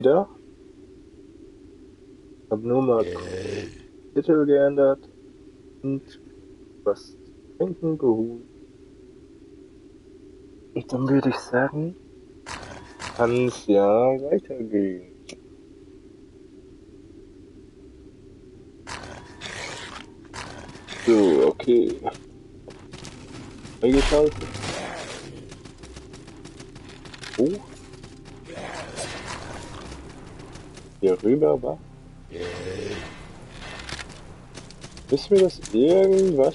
Ja, hab nur mal Titel geändert und was zu trinken geholt. Und dann würde ich sagen, kann es ja weitergehen. So, okay. Freigeschaltet. Hoch. Hier rüber, wa? Wissen wir das irgendwas?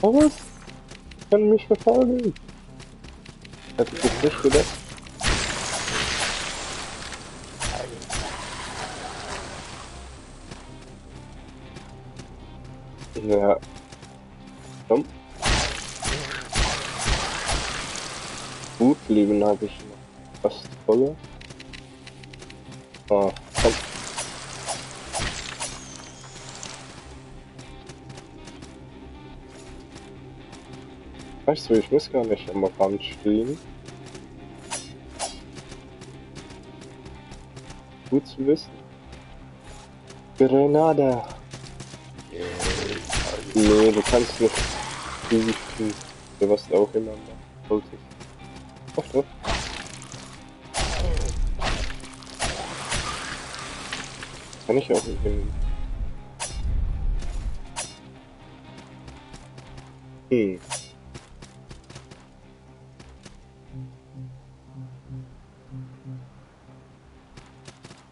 Oh, was? Kann mich verfolgen. Hätte ich jetzt nicht gedacht. Ja, komm. Gut, Leben habe ich noch fast voll. Ah, komm. Weißt du, ich muss gar nicht am Rand stehen. Gut zu wissen. Grenada. Nee, du kannst nicht riesig tun. Du warst auch immer noch. Solltest. Doch, doch. Kann ich auch nicht nehmen. Hm.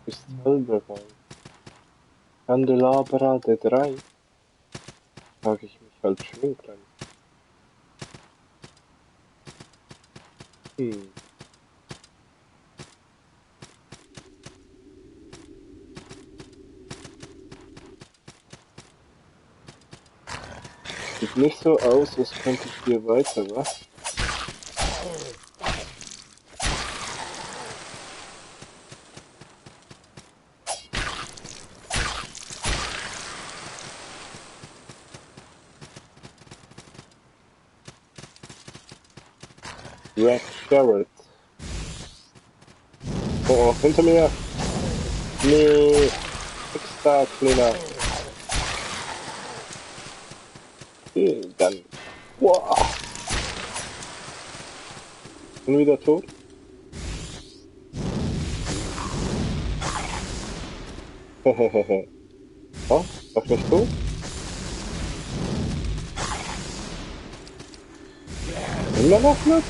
Kristallbereich. Candelabra der 3. Frage ich mich halt schon klein. Hm. Sieht nicht so aus, als könnte ich hier weiter, was? Red Sherrod. Oh, hinter mir! Nee! Extra Cleaner. Okay, dann. Wow! Bin wieder tot? Hehehehe. Oh, noch nicht tot? Immer noch nicht?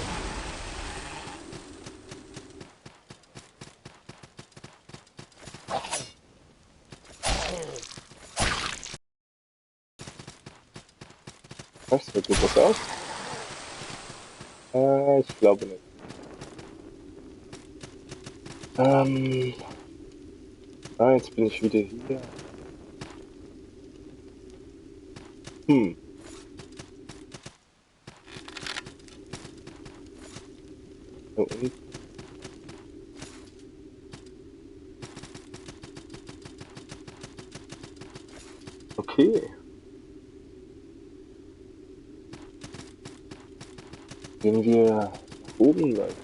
Was, wie geht das aus? Ich glaube nicht. Jetzt bin ich wieder hier. Hm. Da unten. Okay. Gehen wir nach oben weiter.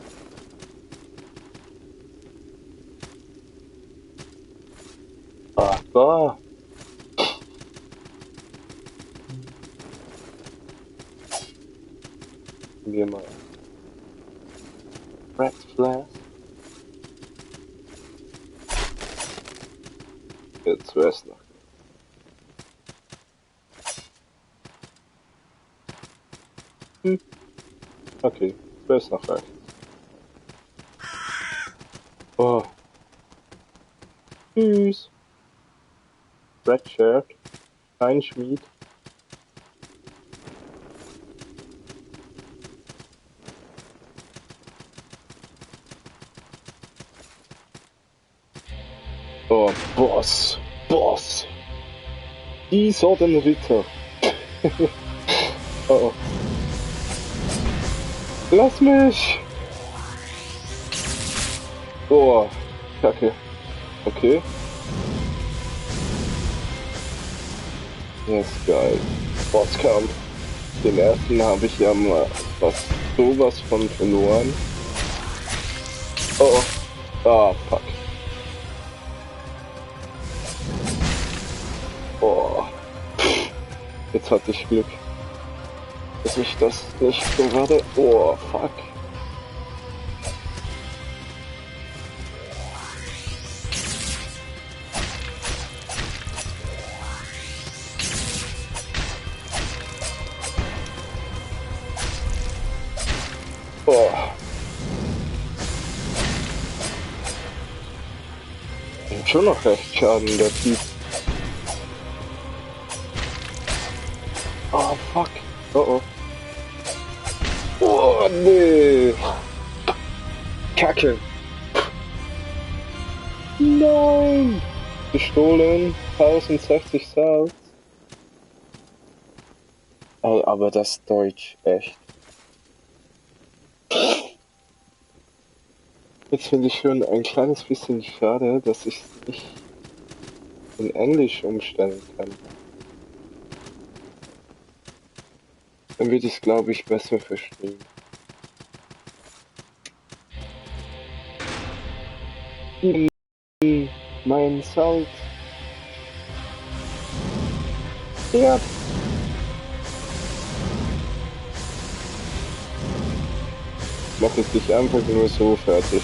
Ah, da. Gehen wir mal. Red Flash. Jetzt wär's noch. Hm. Okay, wär's noch recht. Oh. Tschüss. Red Shirt. Steinschmied. Oh, Boss. Boss. Dieser den Ritter. Oh, oh. Lass mich! Oh, Kacke. Okay. Jetzt geil. Bosskampf. Den ersten habe ich ja mal sowas von verloren. Oh, ah, fuck. Oh, jetzt hatte ich Glück, dass ich das nicht so werde. Oh, fuck. Oh. Schon noch recht Schaden, der Typ. Oh, fuck. Oh, oh. Oh, nee. Kacke. Nein. Gestohlen. 1060 Salz. Ey, aber das Deutsch, echt. Jetzt finde ich schon ein kleines bisschen schade, dass ich es nicht in Englisch umstellen kann. Dann würde ich es, glaube ich, besser verstehen. Mein Salz. Ja. Mach es dich einfach nur so fertig.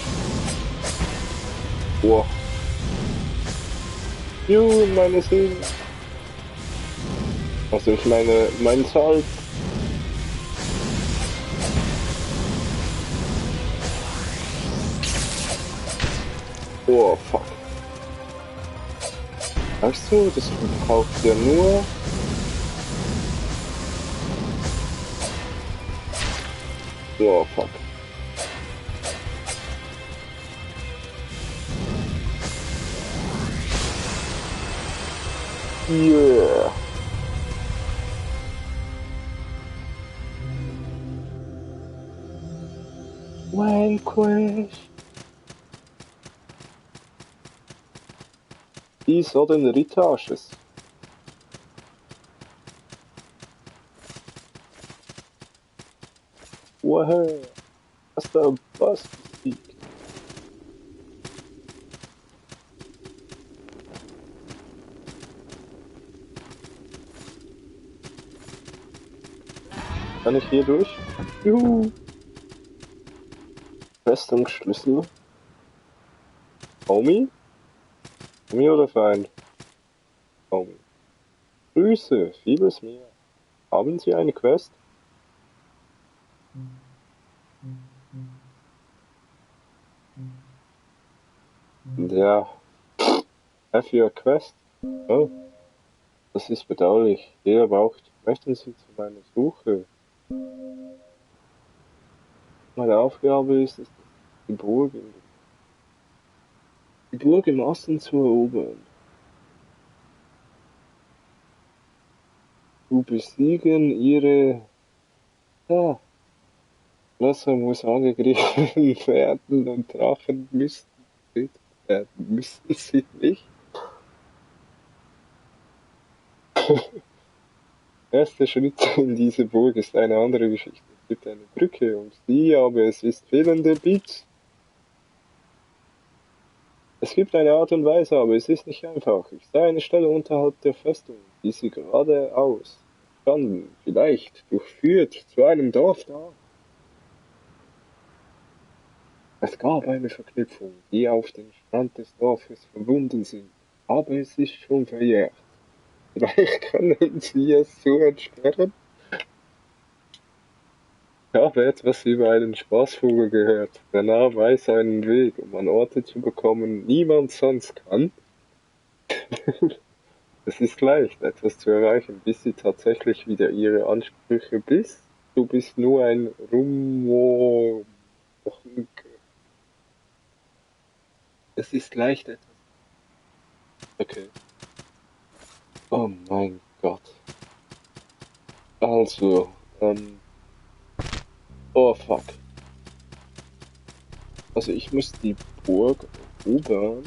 Wow. Meine Seele. Also ich meine, mein Salz. Oh, fuck. Weißt du, das braucht ja nur... Oh, fuck. Yeah. Vanquish. Die Sodden Ritages. Woher hast du was besiegt? Kann ich hier durch? Juhu. Festungsschlüssel. Homie? Homie oder Feind? Homie. Grüße, vieles mehr. Haben Sie eine Quest? Ja. Have you a quest? Oh. Das ist bedauerlich. Jeder braucht. Möchten Sie zu meiner Suche? Meine Aufgabe ist es, die Burg im Osten zu erobern. Zu besiegen ihre... Ja, Wasser muss angegriffen werden und Drachen müssen getötet werden. Müssen sie nicht? Erster Schritt in diese Burg ist eine andere Geschichte. Es gibt eine Brücke und sie, aber es ist fehlende Beats. Es gibt eine Art und Weise, aber es ist nicht einfach. Ich sah eine Stelle unterhalb der Festung, die sie geradeaus standen. Vielleicht durchführt zu einem Dorf da. Es gab eine Verknüpfung, die auf den Strand des Dorfes verbunden sind, aber es ist schon verjährt. Vielleicht können Sie es so entsperren? Ich habe etwas über einen Spaßvogel gehört. Der Narr weiß einen Weg, um an Orte zu bekommen, niemand sonst kann. Es ist leicht, etwas zu erreichen, bis Sie tatsächlich wieder Ihre Ansprüche bist. Du bist nur ein Rumor. Es ist leicht, etwas. Okay. Oh mein Gott. Also, oh fuck. Also ich muss die Burg erobern,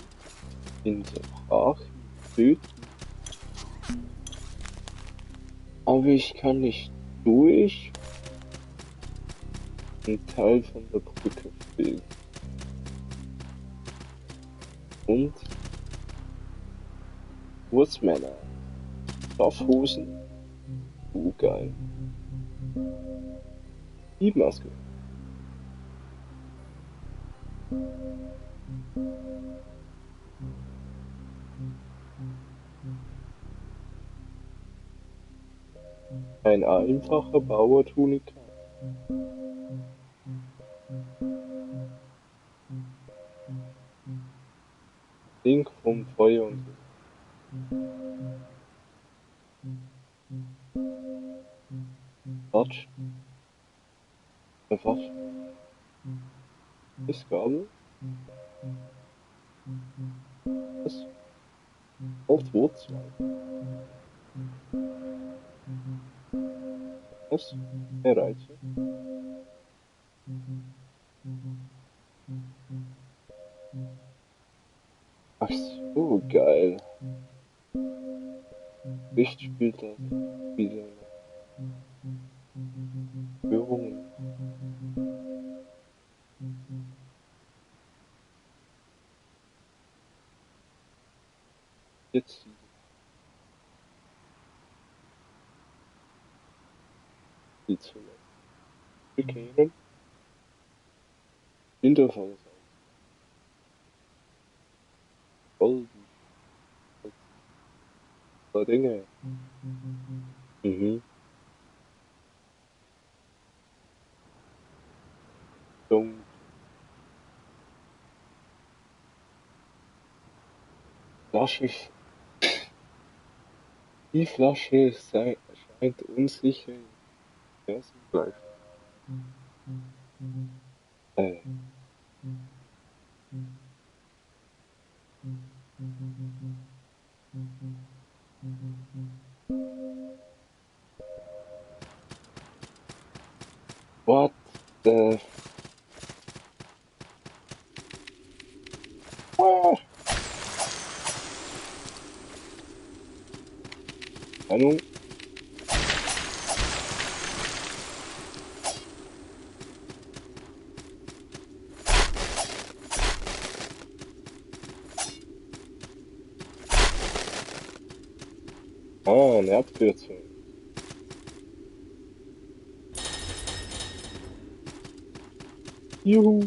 in Drachen töten, aber ich kann nicht durch ein Teil von der Brücke fehlt. Und Wurstmänner. Stoffhosen. Geil. Maske. Ein einfacher Bauertunika. Link vom Feuer und so. Quatsch. Was? Ist Gabel? Was? Altwurzel? Was? Erreiche. Ach so, geil. Licht spielt das wieder Führungen. Jetzt die Zunge. Bekehren. Winterfall sein. Golden. So Dinge. Mhm. Dung. Flasche. Die Flasche scheint unsicher. Ja, sie bleibt. Äh. What the... What? Ahnung. Ah, eine Abkürzung. Juhu.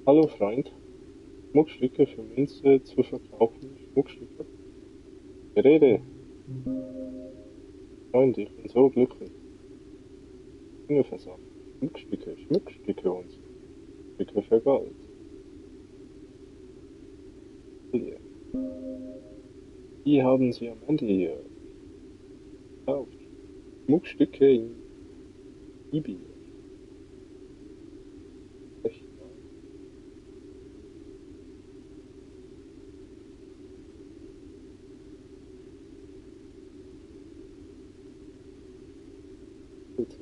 Hallo Freund. Schmuckstücke für Münze zu verkaufen. Schmuckstücke. Gerede. Freund, ich bin so glücklich. Dinge versagen. Schmuckstücke und Stücke für Gold. Hier. Die haben sie am Ende hier gekauft. Schmuckstücke in Ibi. Echt gut.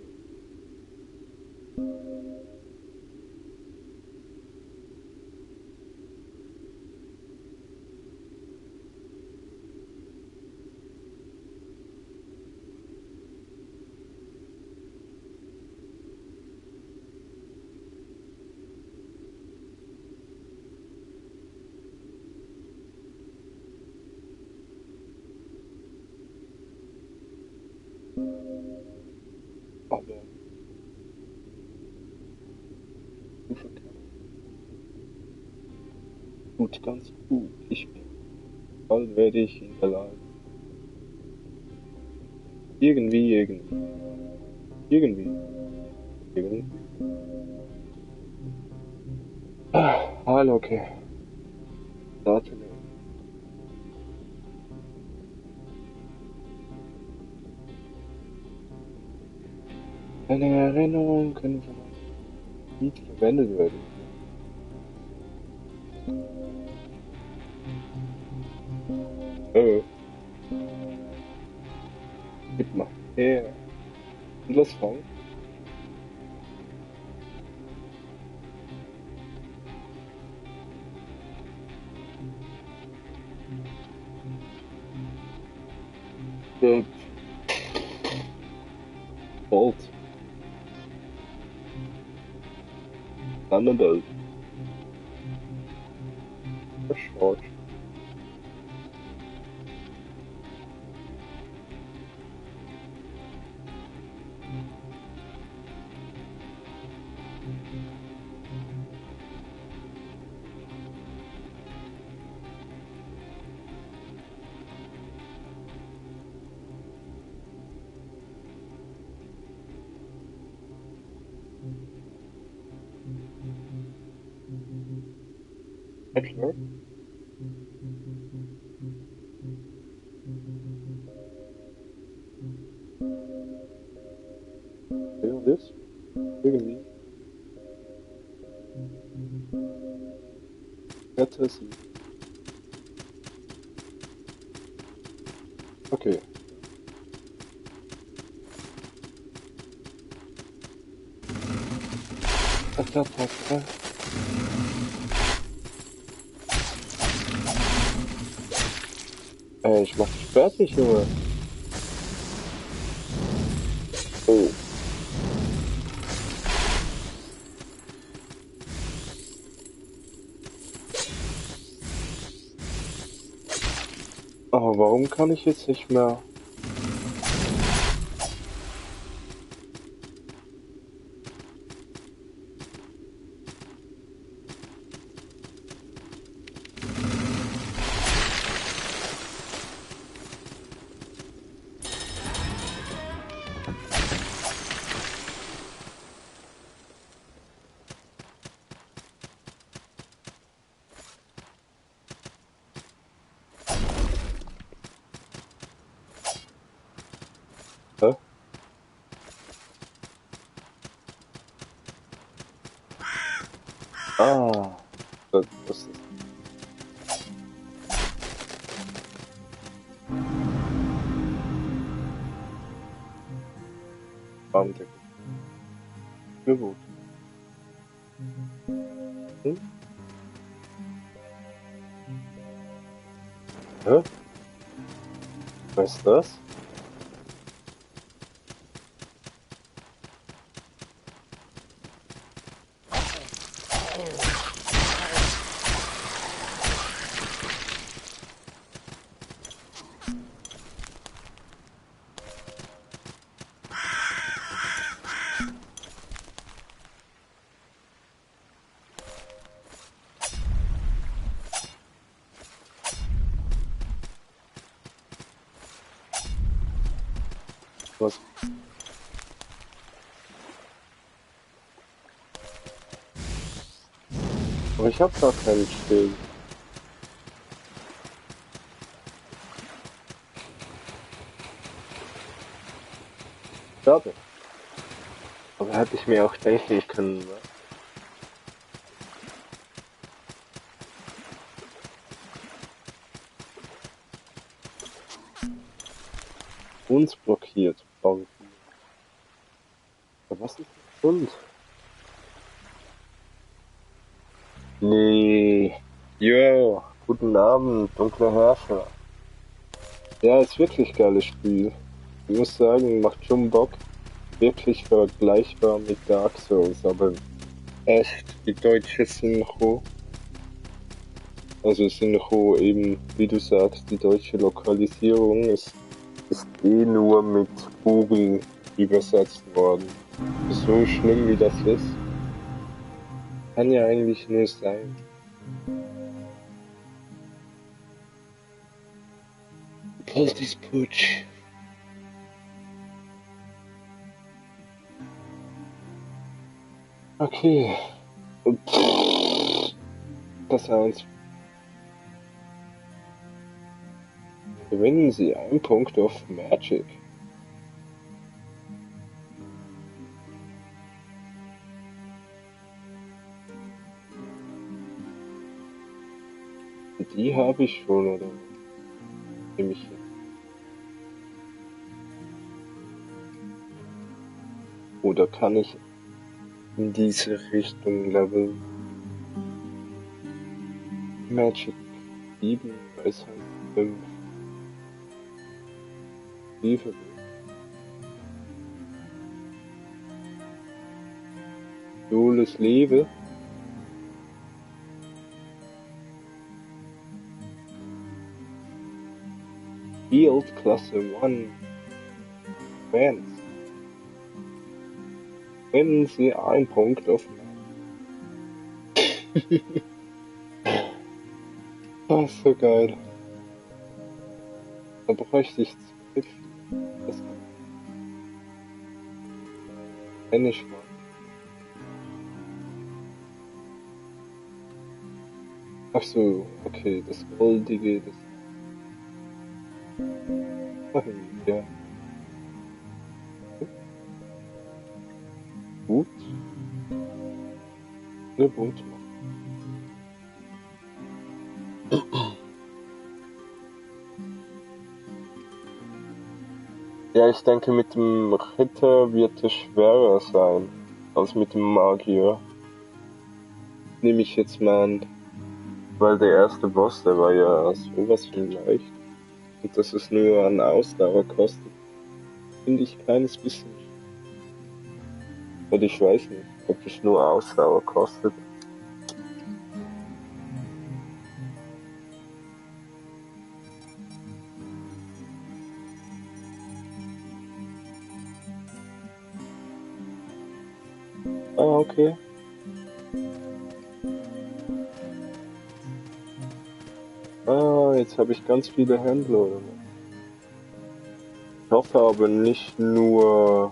Aber du verkaufst. Gut, ganz gut. Ich bin. Bald werde ich in der Lage. Irgendwie. Irgendwie. Irgendwie. Hallo, okay. Warte mal. Eine Erinnerung können von uns nicht verwendet werden. Gib mal her. Und los fangen. Ja. Bolt. Thunderbolt. Charge. Ja, klar. Ja, und jetzt? Irgendwie. Hätte sie. Okay. Attacke. Ich mach dich fertig, Junge. Oh. Aber warum kann ich jetzt nicht mehr? Hä? Ah. Das ist. Abend. Gut. Hm? Hä? Was ist das? Was? Aber ich hab gar keinen stehen. Schade. Aber hätte ich mir auch denken können, ne? Uns blockiert. Irgendwie. Aber was ist das Grund? Nee. Jo. Guten Abend, dunkler Herrscher. Ja, ist wirklich geiles Spiel. Ich muss sagen, macht schon Bock. Wirklich vergleichbar mit Dark Souls, aber echt die deutsche Synchro. Also Synchro eben, wie du sagst, die deutsche Lokalisierung ist eh nur mit Google übersetzt worden. So schlimm wie das ist, kann ja eigentlich nur sein. Poltis Putsch. Okay. Das eins. Gewinnen Sie einen Punkt auf Magic. Die habe ich schon, oder? Nehme ich hin. Oder kann ich in diese Richtung leveln? Magic 7, Weisheit 5. Liebe. Duales Leben. Field Klasse 1. Fans. Finden Sie einen Punkt auf Das ist so geil. Da bräuchte ich 2. Das kenn ich mal. Ach so, okay, das Goldige, das machen wir. Ja. Gut. Ne, Punkt. Ja, ich denke, mit dem Ritter wird es schwerer sein als mit dem Magier. Nehme ich jetzt mal an. Weil der erste Boss, der war ja sowas von leicht. Und dass es nur an Ausdauer kostet, finde ich ein kleines bisschen. Oder ich weiß nicht, ob es nur Ausdauer kostet. Ah, okay. Ah, jetzt habe ich ganz viele Händler, oder was? Ich hoffe aber nicht nur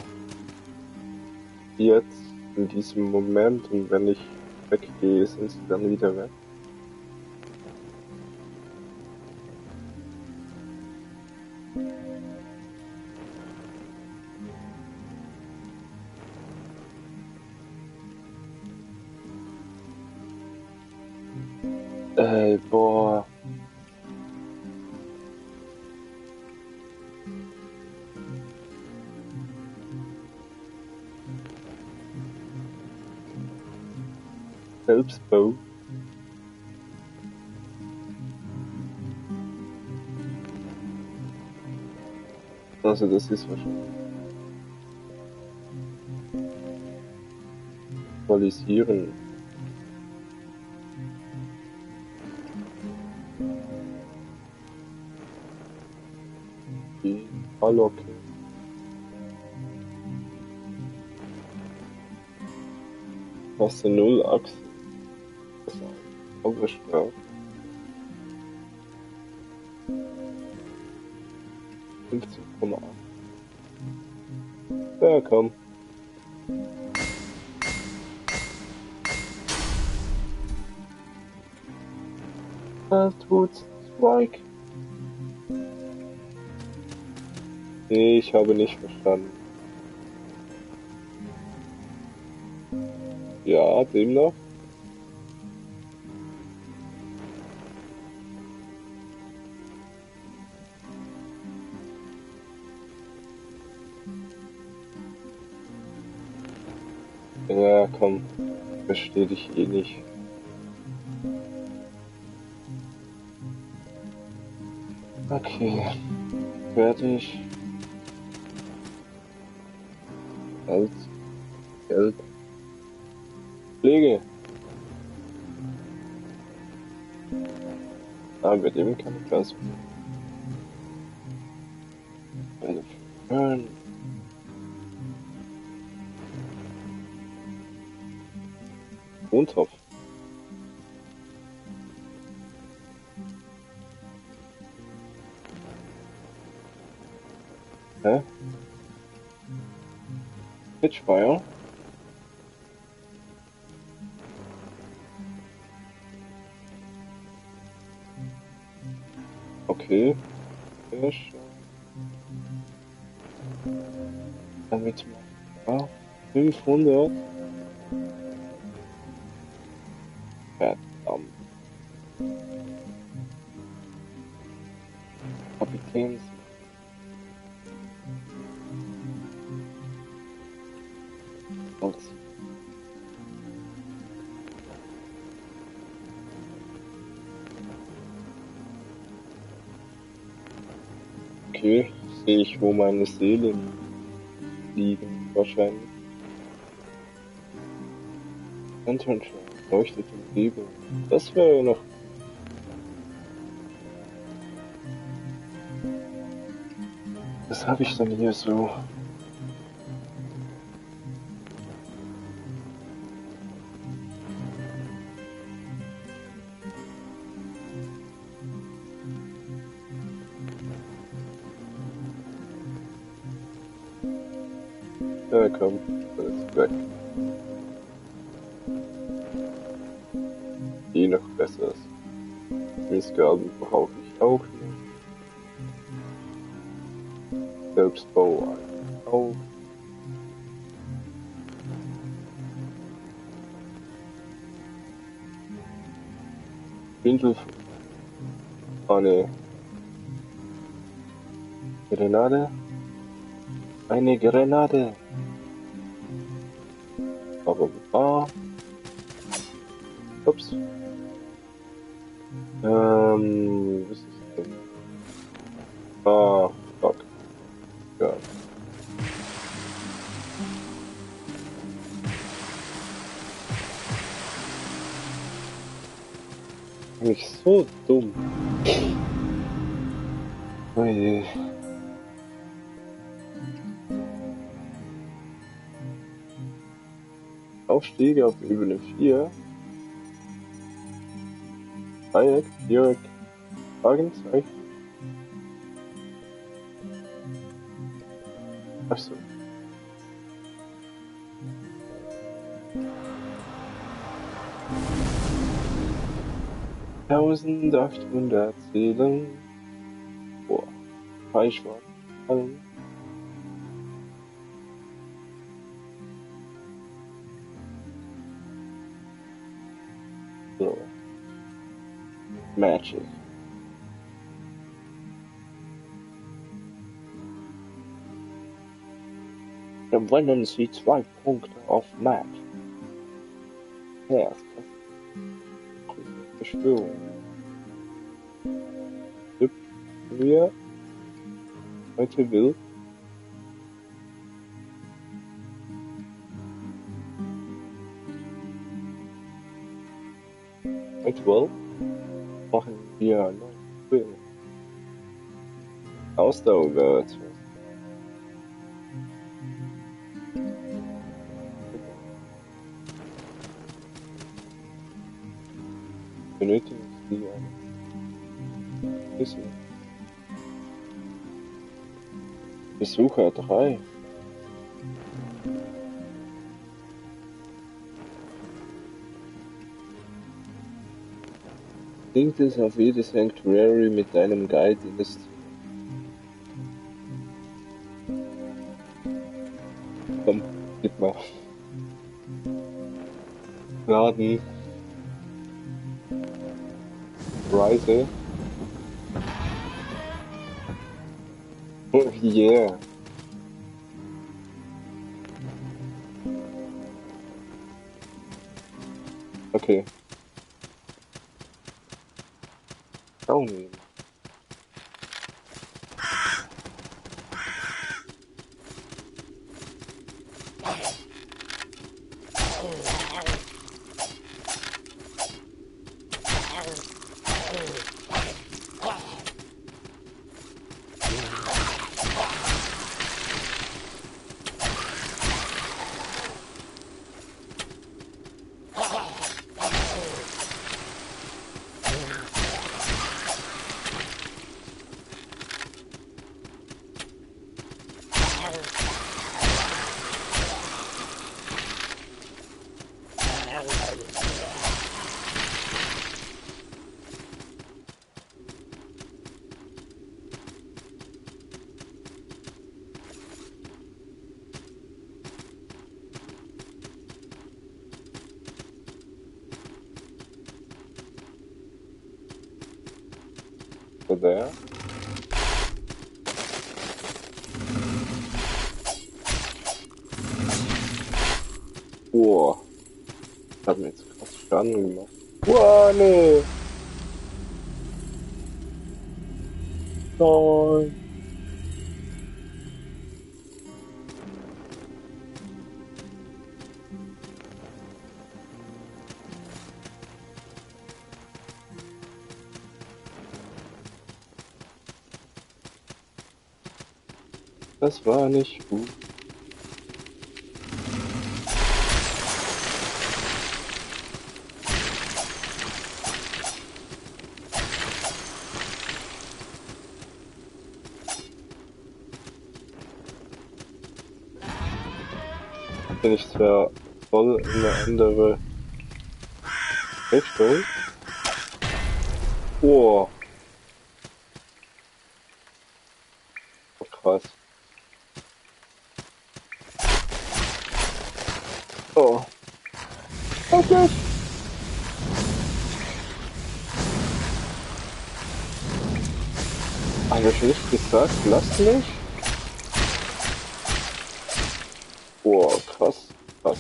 jetzt, in diesem Moment, und wenn ich weggehe, sind sie dann wieder weg. Boah. Selbstbau. Also das ist wahrscheinlich aktualisieren. Die Allocke. Klasse 0 Achse. Das ist eine Sprache. 15,8. Ja, komm. Altwood Strike. Nee, ich habe nicht verstanden. Ja, demnach. Ja, komm. Verstehe dich eh nicht. Okay. Fertig. Alt. Geld. Pflege. Ah, mit dem kann ich was. Eine Fern. Wohntopf. Hä? Pitchfire? Okay. Sehr schön. Damit mal. Ja, 500. Verdammt. Kapitäns. Aus. Okay, sehe ich, wo meine Seelen liegen, wahrscheinlich. Lanternschein, leuchtet Umgebung. Das wäre noch. Was habe ich denn hier so? Ja, komm, alles weg. Die noch besser ist. Missgaben brauche ich auch nicht. Selbstbau auch. Windel. Eine Grenade. Eine Grenade. Aber ups. Was ist denn? Fuck. Ja. Nicht so dumm. Oh je. Aufstiege auf Ebene 4. Dreieck, Viereck, Fragezeichen. Achso. Tausendachthundert Seelen. Boah. Freischwarz. So. Magic. Gewinnen Sie 2 Punkte auf Match. Ja, Beschwörung. Hüpfen wir heute wild. Aktuell machen wir noch Film. Ausdauer wird. Benötigen Sie eine Schlüssel. Besucher 3. Klingt es auf jedes Sanctuary mit einem Guide investieren. Komm, gib mal. Laden. Reise. Oh yeah. Okay. Downnehmen. So there. Boah. Ich hab mir jetzt krass Schaden gemacht. Boah, nee. Nein. Das war nicht gut. Bin ich zwar voll in eine andere Richtung. Oh, krass. Oh, okay. Hab ich nicht gesagt, lass mich? Oh, krass, krass.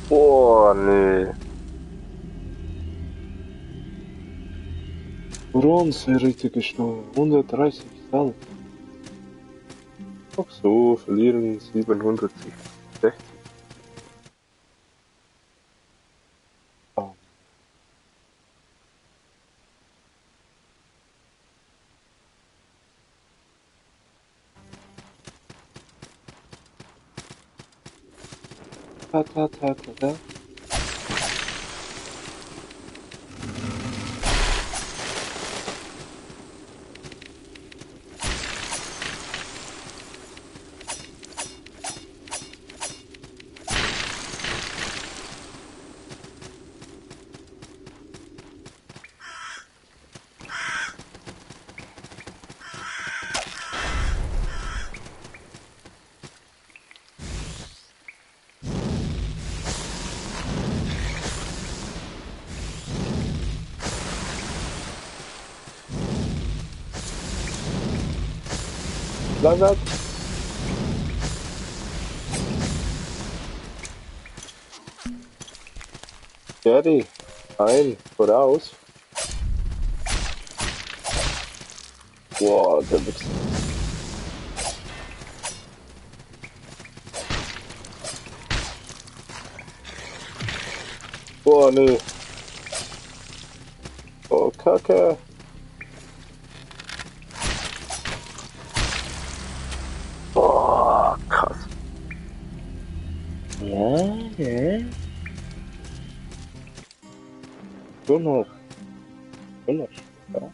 Oh, nee. Bronze-Ritter gestorben, 130 Salben. Ach so, verlieren 760. Oh. Ta ta ta ta ta. Lagat. Fertig. Ein. Voraus. Boah, der Wichser. Boah, nee. Oh, Kacke. Boah, krass. Ja, ja. Nur noch. Nur noch. Ja.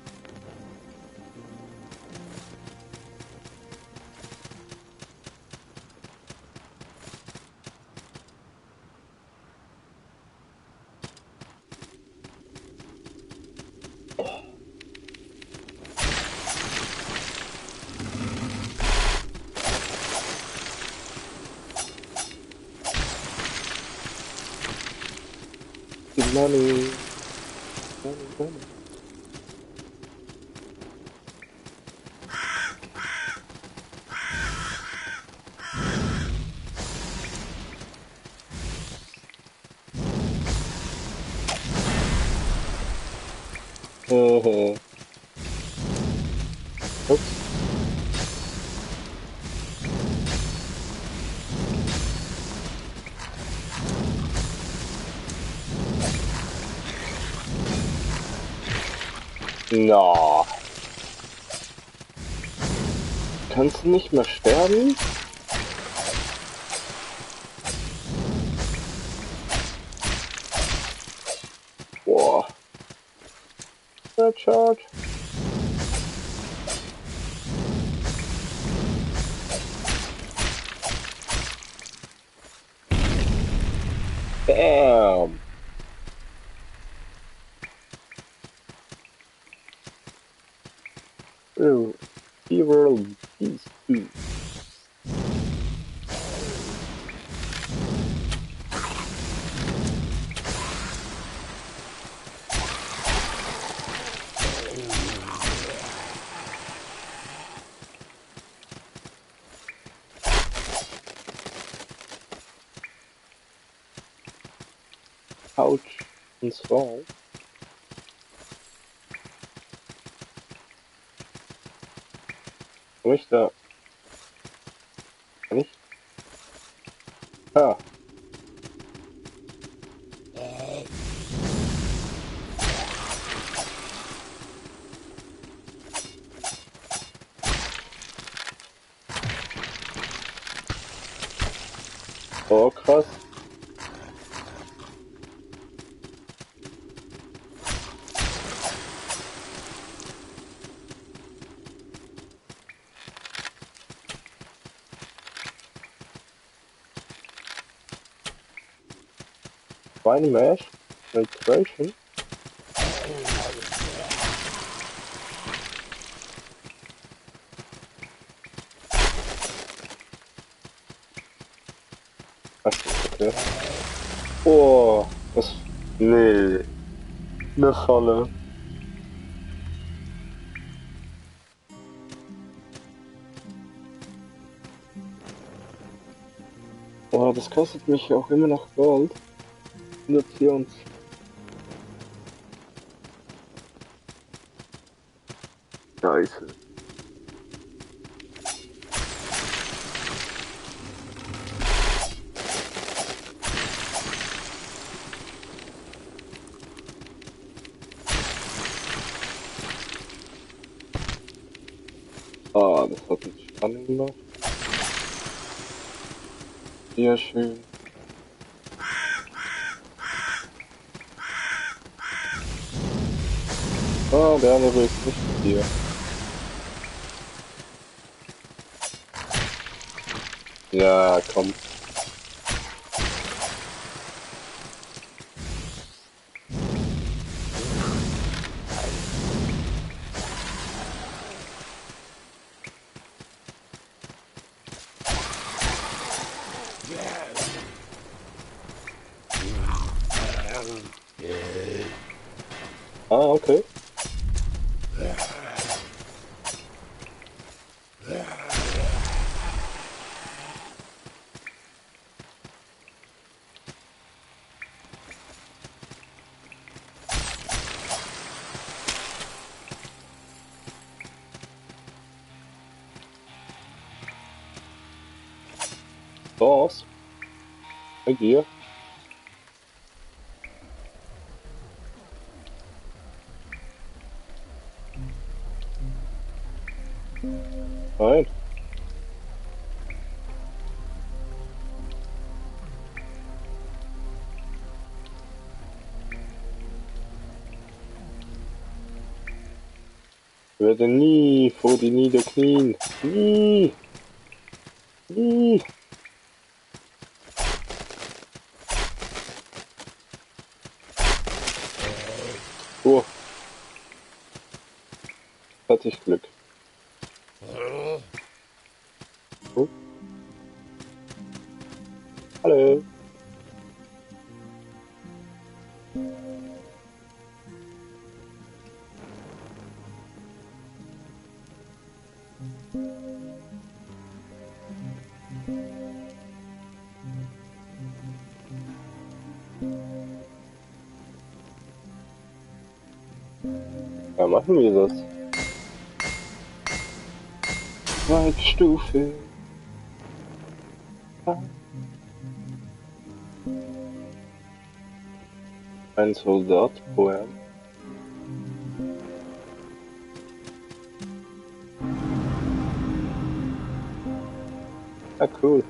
Die Money. Money, money. Ups. Na. Kannst du nicht mehr sterben? Boah. Red Charge. Bam. Oh, evil beast. Couch. Und zwar. Komm ich da? Kann ich? Ah. Oh, krass. Tiny Mesh Filtration. Ach, okay. Oh, das. Nee. Eine Falle. Oh, das kostet mich auch immer noch Gold. 124. Scheiße. Ah, das hat uns spannend gemacht. Sehr schön. Ah, der andere ist nicht mit dir. Ja, komm. Ah, okay. Raus. Bei dir. Nein. Ich werde nie vor die niederknien. Nie. Nie. Oh, hatte ich Glück. Oh. Hallo. Ja, machen wir das. Zweite Stufe. Ein Soldat vorher. Ah, cool.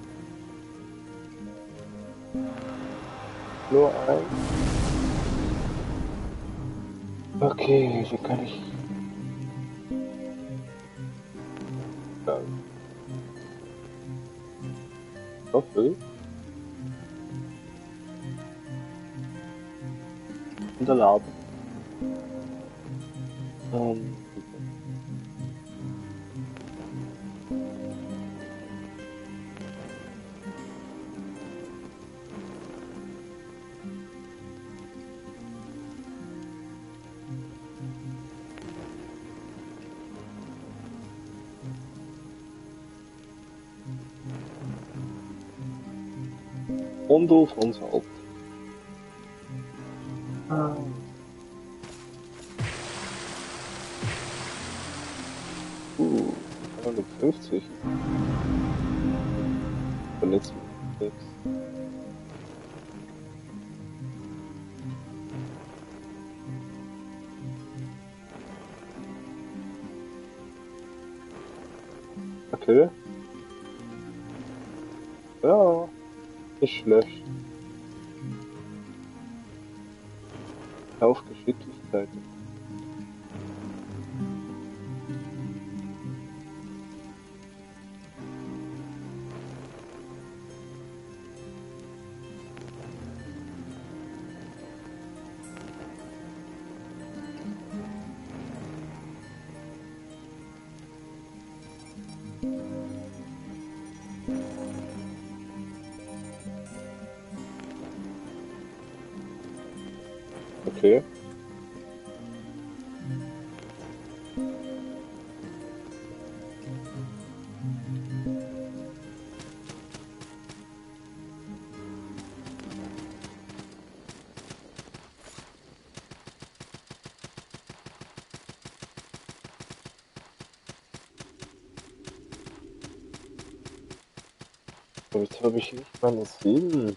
Nur ein. Okay, wie kann ich. Doppel. Unterladen. Ähm, Rondo von Salz. Ah. 350. Verletzt mich nichts. Okay. Ja, nicht schlecht. Auf Geschicklichkeit. Okay. Aber jetzt habe ich nicht meine Seelen.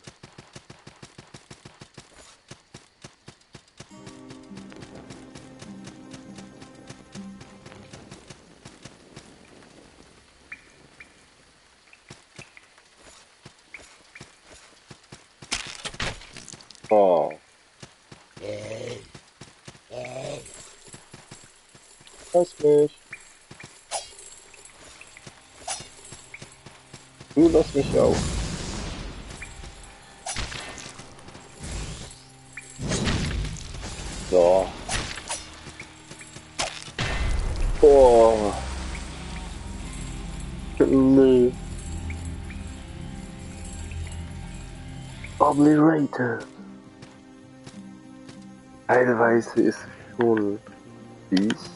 Oh, lass mich. Du lass mich auch. So. Oh. Nee. Obliterated. Teilweise ist schon fies.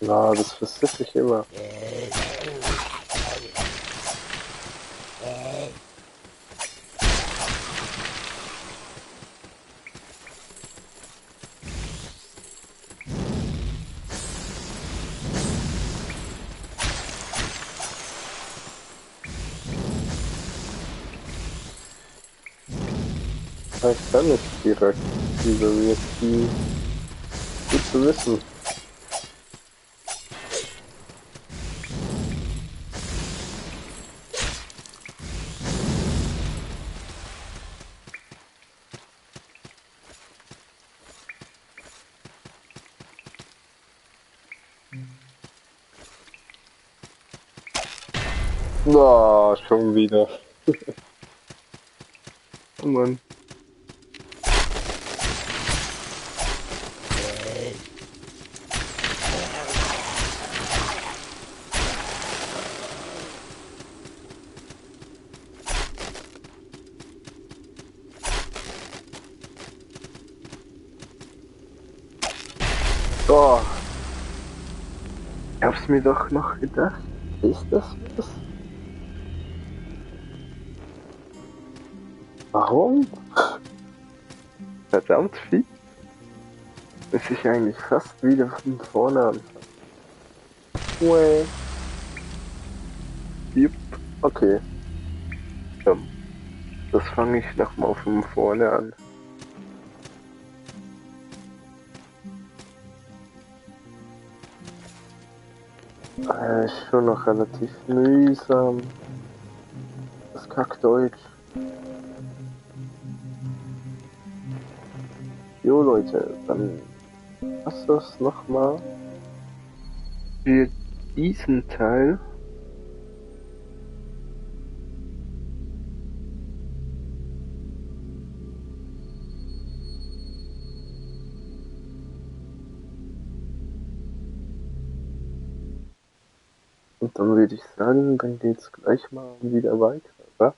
Na, das versiffe ich immer. Ich kann nicht direkt diese WSP. Gut zu wissen. Na, schon wieder. Oh Mann. Oh, ich hab's mir doch noch gedacht. Ist das was? Warum? Verdammt viel. Bis ich eigentlich fast wieder von vorne anfange. Well. Yep. Okay. Das fange ich nochmal von vorne an. Ist schon noch relativ mühsam. Das Kackdeutsch. Jo Leute, dann lass das nochmal für diesen Teil. Und dann würde ich sagen, dann geht's gleich mal wieder weiter, oder?